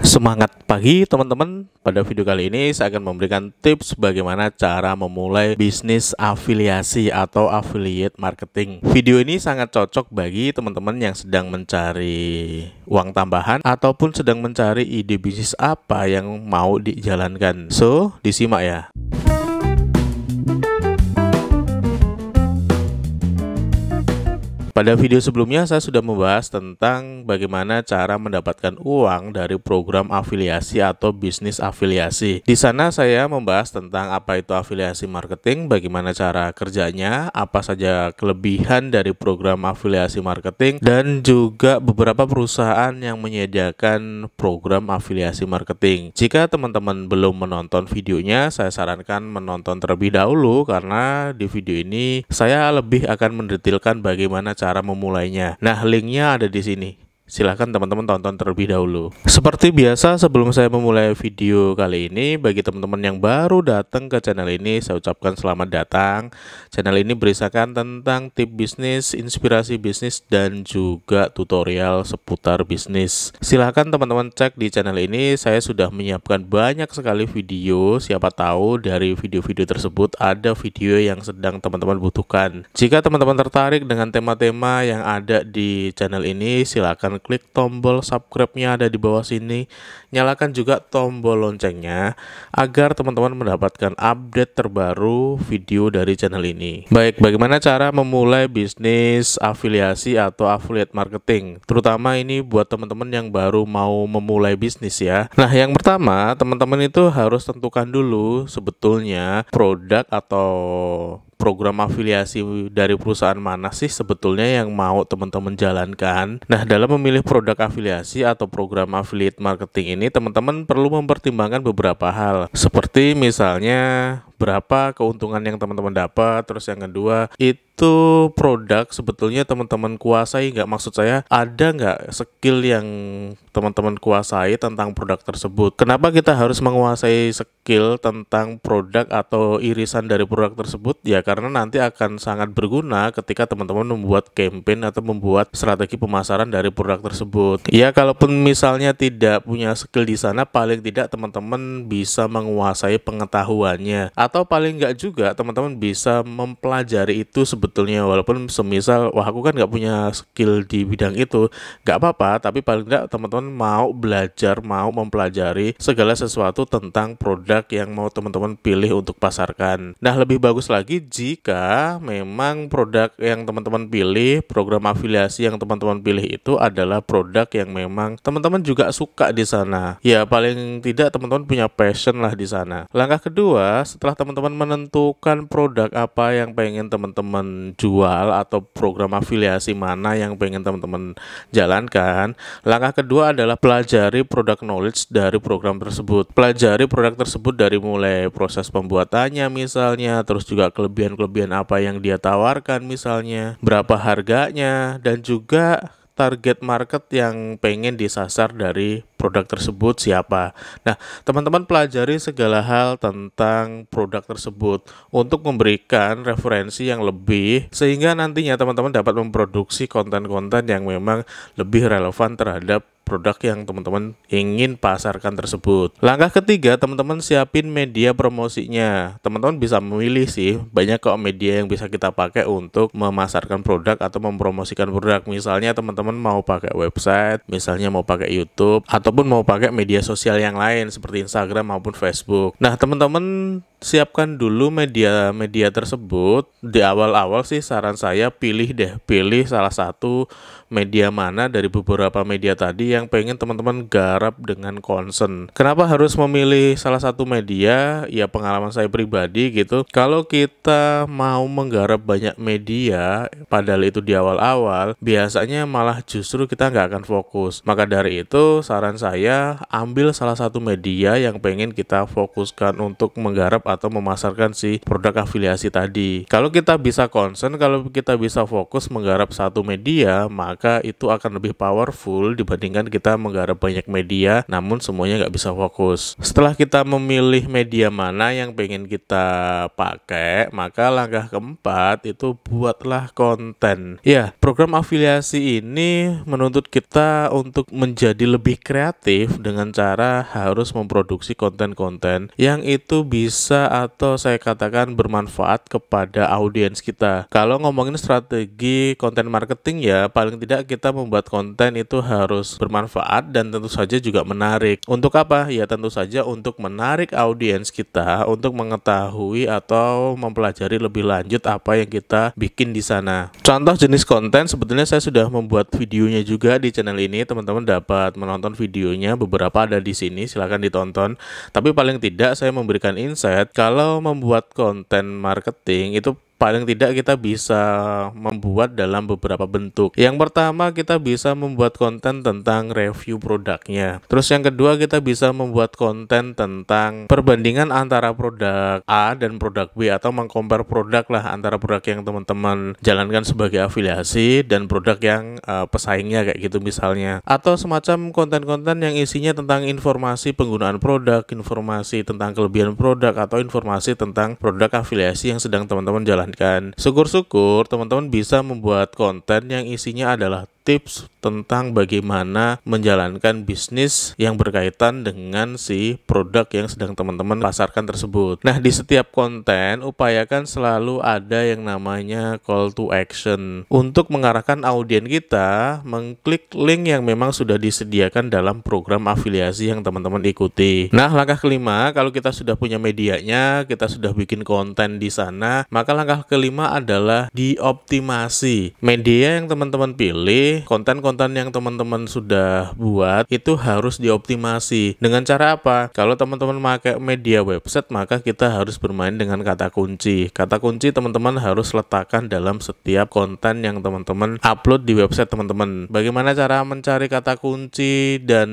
Semangat pagi teman-teman. Pada video kali ini saya akan memberikan tips bagaimana cara memulai bisnis afiliasi atau affiliate marketing. Video ini sangat cocok bagi teman-teman yang sedang mencari uang tambahan ataupun sedang mencari ide bisnis apa yang mau dijalankan. So, disimak ya. Pada video sebelumnya saya sudah membahas tentang bagaimana cara mendapatkan uang dari program afiliasi atau bisnis afiliasi. Di sana saya membahas tentang apa itu afiliasi marketing, bagaimana cara kerjanya, apa saja kelebihan dari program afiliasi marketing, dan juga beberapa perusahaan yang menyediakan program afiliasi marketing. Jika teman-teman belum menonton videonya, saya sarankan menonton terlebih dahulu karena di video ini saya lebih akan mendetailkan bagaimana cara memulainya. Nah, linknya ada di sini. Silahkan teman-teman tonton terlebih dahulu. Seperti biasa, sebelum saya memulai video kali ini, bagi teman-teman yang baru datang ke channel ini, saya ucapkan selamat datang. Channel ini berisikan tentang tips bisnis, inspirasi bisnis, dan juga tutorial seputar bisnis. Silahkan teman-teman cek di channel ini, saya sudah menyiapkan banyak sekali video. Siapa tahu dari video-video tersebut ada video yang sedang teman-teman butuhkan. Jika teman-teman tertarik dengan tema-tema yang ada di channel ini, silahkan klik tombol subscribe-nya ada di bawah sini. Nyalakan juga tombol loncengnya agar teman-teman mendapatkan update terbaru video dari channel ini. Baik, bagaimana cara memulai bisnis afiliasi atau affiliate marketing? Terutama ini buat teman-teman yang baru mau memulai bisnis ya. Nah, yang pertama, teman-teman itu harus tentukan dulu sebetulnya produk atau program afiliasi dari perusahaan mana sih sebetulnya yang mau teman-teman jalankan. Nah, dalam memilih produk afiliasi atau program affiliate marketing ini, teman-teman perlu mempertimbangkan beberapa hal. Seperti misalnya berapa keuntungan yang teman-teman dapat, terus yang kedua itu produk sebetulnya teman-teman kuasai nggak, maksud saya ada nggak skill yang teman-teman kuasai tentang produk tersebut. Kenapa kita harus menguasai skill tentang produk atau irisan dari produk tersebut? Ya karena nanti akan sangat berguna ketika teman-teman membuat campaign atau membuat strategi pemasaran dari produk tersebut. Ya kalaupun misalnya tidak punya skill di sana, paling tidak teman-teman bisa menguasai pengetahuannya. Atau paling nggak juga teman-teman bisa mempelajari itu sebetulnya, walaupun semisal wah aku kan nggak punya skill di bidang itu, nggak apa-apa, tapi paling nggak teman-teman mau belajar, mau mempelajari segala sesuatu tentang produk yang mau teman-teman pilih untuk pasarkan. Nah, lebih bagus lagi jika memang produk yang teman-teman pilih, program afiliasi yang teman-teman pilih itu adalah produk yang memang teman-teman juga suka di sana. Ya paling tidak teman-teman punya passion lah di sana. Langkah kedua, setelah teman-teman menentukan produk apa yang pengen teman-teman jual atau program afiliasi mana yang pengen teman-teman jalankan, langkah kedua adalah pelajari produk knowledge dari program tersebut. Pelajari produk tersebut dari mulai proses pembuatannya misalnya, terus juga kelebihan-kelebihan apa yang dia tawarkan misalnya, berapa harganya, dan juga target market yang pengen disasar dari produk tersebut siapa. Nah, teman-teman pelajari segala hal tentang produk tersebut untuk memberikan referensi yang lebih sehingga nantinya teman-teman dapat memproduksi konten-konten yang memang lebih relevan terhadap produk yang teman-teman ingin pasarkan tersebut. Langkah ketiga, teman-teman siapin media promosinya. Teman-teman bisa memilih sih, banyak kok media yang bisa kita pakai untuk memasarkan produk atau mempromosikan produk. Misalnya teman-teman mau pakai website, misalnya mau pakai YouTube, ataupun mau pakai media sosial yang lain seperti Instagram maupun Facebook. Nah, teman-teman siapkan dulu media-media tersebut. Di awal-awal sih saran saya pilih salah satu media mana dari beberapa media tadi yang pengen teman-teman garap dengan concern. Kenapa harus memilih salah satu media? Ya pengalaman saya pribadi gitu. Kalau kita mau menggarap banyak media, padahal itu di awal-awal, biasanya malah justru kita nggak akan fokus. Maka dari itu saran saya ambil salah satu media yang pengen kita fokuskan untuk menggarap atau memasarkan si produk afiliasi tadi. Kalau kita bisa concern, kalau kita bisa fokus menggarap satu media, maka itu akan lebih powerful dibandingkan kita menggarap banyak media, namun semuanya nggak bisa fokus. Setelah kita memilih media mana yang pengen kita pakai, maka langkah keempat itu buatlah konten. Ya, program afiliasi ini menuntut kita untuk menjadi lebih kreatif dengan cara harus memproduksi konten-konten yang itu bisa atau saya katakan bermanfaat kepada audiens kita. Kalau ngomongin strategi konten marketing ya, paling tidak kita membuat konten itu harus bermanfaat dan tentu saja juga menarik. Untuk apa? Ya tentu saja untuk menarik audiens kita untuk mengetahui atau mempelajari lebih lanjut apa yang kita bikin di sana. Contoh jenis konten sebetulnya saya sudah membuat videonya juga di channel ini. Teman-teman dapat menonton videonya, beberapa ada di sini, silahkan ditonton. Tapi paling tidak saya memberikan insight kalau membuat konten marketing itu paling tidak kita bisa membuat dalam beberapa bentuk. Yang pertama, kita bisa membuat konten tentang review produknya. Terus yang kedua, kita bisa membuat konten tentang perbandingan antara produk A dan produk B, atau mengcompare produk lah antara produk yang teman-teman jalankan sebagai afiliasi dan produk yang pesaingnya kayak gitu misalnya. Atau semacam konten-konten yang isinya tentang informasi penggunaan produk, informasi tentang kelebihan produk, atau informasi tentang produk afiliasi yang sedang teman-teman jalankan. Syukur-syukur teman-teman bisa membuat konten yang isinya adalah tips tentang bagaimana menjalankan bisnis yang berkaitan dengan si produk yang sedang teman-teman pasarkan tersebut. Nah, di setiap konten upayakan selalu ada yang namanya call to action untuk mengarahkan audiens kita mengklik link yang memang sudah disediakan dalam program afiliasi yang teman-teman ikuti. Nah, langkah kelima, kalau kita sudah punya medianya, kita sudah bikin konten di sana, maka langkah kelima adalah dioptimasi. Media yang teman-teman pilih, konten-konten yang teman-teman sudah buat itu harus dioptimasi. Dengan cara apa? Kalau teman-teman pakai media website, maka kita harus bermain dengan kata kunci. Kata kunci teman-teman harus letakkan dalam setiap konten yang teman-teman upload di website teman-teman. Bagaimana cara mencari kata kunci dan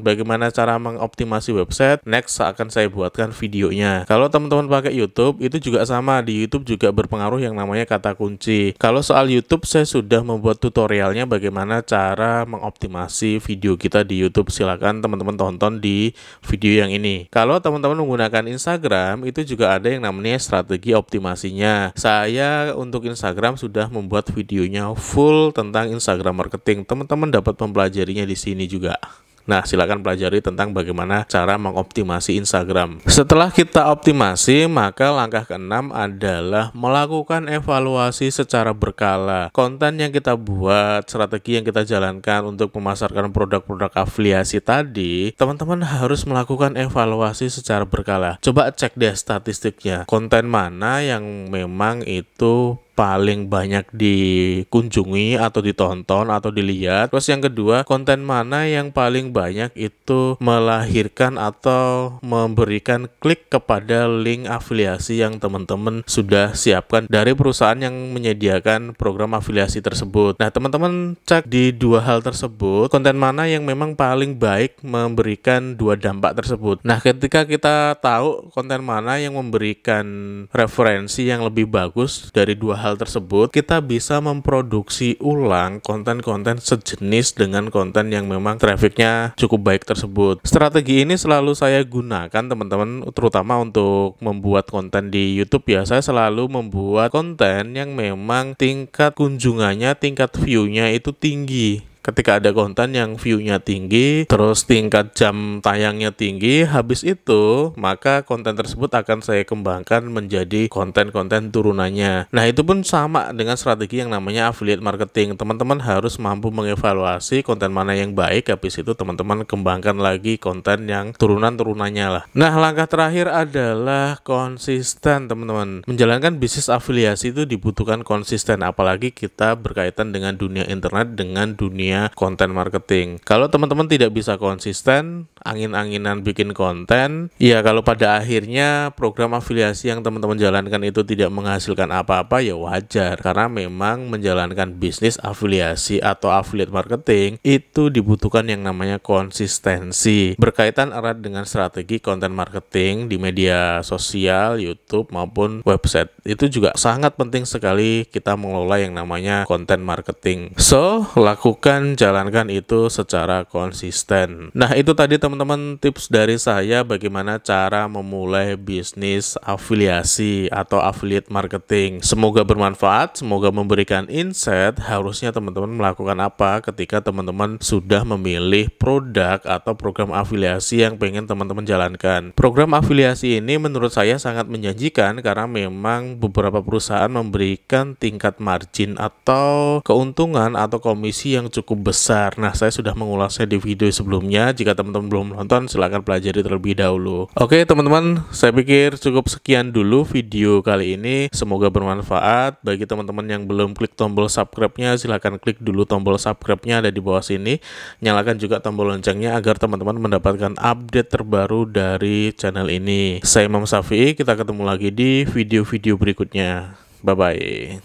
bagaimana cara mengoptimasi website? Next akan saya buatkan videonya. Kalau teman-teman pakai YouTube, itu juga sama. Di YouTube juga berpengaruh yang namanya kata kunci. Kalau soal YouTube, saya sudah membuat tutorialnya bagaimana cara mengoptimasi video kita di YouTube. Silakan teman-teman tonton di video yang ini. Kalau teman-teman menggunakan Instagram, itu juga ada yang namanya strategi optimasinya. Saya untuk Instagram sudah membuat videonya full tentang Instagram marketing. Teman-teman dapat mempelajarinya di sini juga. Nah, silakan pelajari tentang bagaimana cara mengoptimasi Instagram. Setelah kita optimasi, maka langkah keenam adalah melakukan evaluasi secara berkala. Konten yang kita buat, strategi yang kita jalankan untuk memasarkan produk-produk afiliasi tadi, teman-teman harus melakukan evaluasi secara berkala. Coba cek deh statistiknya. Konten mana yang memang itu paling banyak dikunjungi atau ditonton atau dilihat. Terus yang kedua, konten mana yang paling banyak itu melahirkan atau memberikan klik kepada link afiliasi yang teman-teman sudah siapkan dari perusahaan yang menyediakan program afiliasi tersebut. Nah, teman-teman cek di dua hal tersebut, konten mana yang memang paling baik memberikan dua dampak tersebut. Nah, ketika kita tahu konten mana yang memberikan referensi yang lebih bagus dari dua hal tersebut, kita bisa memproduksi ulang konten-konten sejenis dengan konten yang memang trafficnya cukup baik tersebut. Strategi ini selalu saya gunakan teman-teman, terutama untuk membuat konten di YouTube ya. Saya selalu membuat konten yang memang tingkat kunjungannya, tingkat view-nya itu tinggi. Ketika ada konten yang view-nya tinggi, terus tingkat jam tayangnya tinggi, habis itu maka konten tersebut akan saya kembangkan menjadi konten-konten turunannya. Nah, itu pun sama dengan strategi yang namanya affiliate marketing. Teman-teman harus mampu mengevaluasi konten mana yang baik, habis itu teman-teman kembangkan lagi konten yang turunan-turunannya lah. Nah, langkah terakhir adalah konsisten, teman-teman. Menjalankan bisnis afiliasi itu dibutuhkan konsisten, apalagi kita berkaitan dengan dunia internet, dengan dunia konten marketing. Kalau teman-teman tidak bisa konsisten, angin-anginan bikin konten, ya kalau pada akhirnya program afiliasi yang teman-teman jalankan itu tidak menghasilkan apa-apa, ya wajar, karena memang menjalankan bisnis afiliasi atau affiliate marketing itu dibutuhkan yang namanya konsistensi, berkaitan erat dengan strategi konten marketing di media sosial, YouTube maupun website. Itu juga sangat penting sekali kita mengelola yang namanya konten marketing. So, lakukan, jalankan itu secara konsisten. Nah, itu tadi teman-teman tips dari saya bagaimana cara memulai bisnis afiliasi atau affiliate marketing. Semoga bermanfaat, semoga memberikan insight harusnya teman-teman melakukan apa ketika teman-teman sudah memilih produk atau program afiliasi yang pengen teman-teman jalankan. Program afiliasi ini menurut saya sangat menjanjikan karena memang beberapa perusahaan memberikan tingkat margin atau keuntungan atau komisi yang cukup besar. Nah, saya sudah mengulasnya di video sebelumnya. Jika teman-teman belum nonton, silahkan pelajari terlebih dahulu. Oke teman-teman, saya pikir cukup sekian dulu video kali ini. Semoga bermanfaat. Bagi teman-teman yang belum klik tombol subscribe-nya, silahkan klik dulu tombol subscribe-nya ada di bawah sini. Nyalakan juga tombol loncengnya agar teman-teman mendapatkan update terbaru dari channel ini. Saya Imam Syafi'i, kita ketemu lagi di video-video berikutnya. Bye-bye.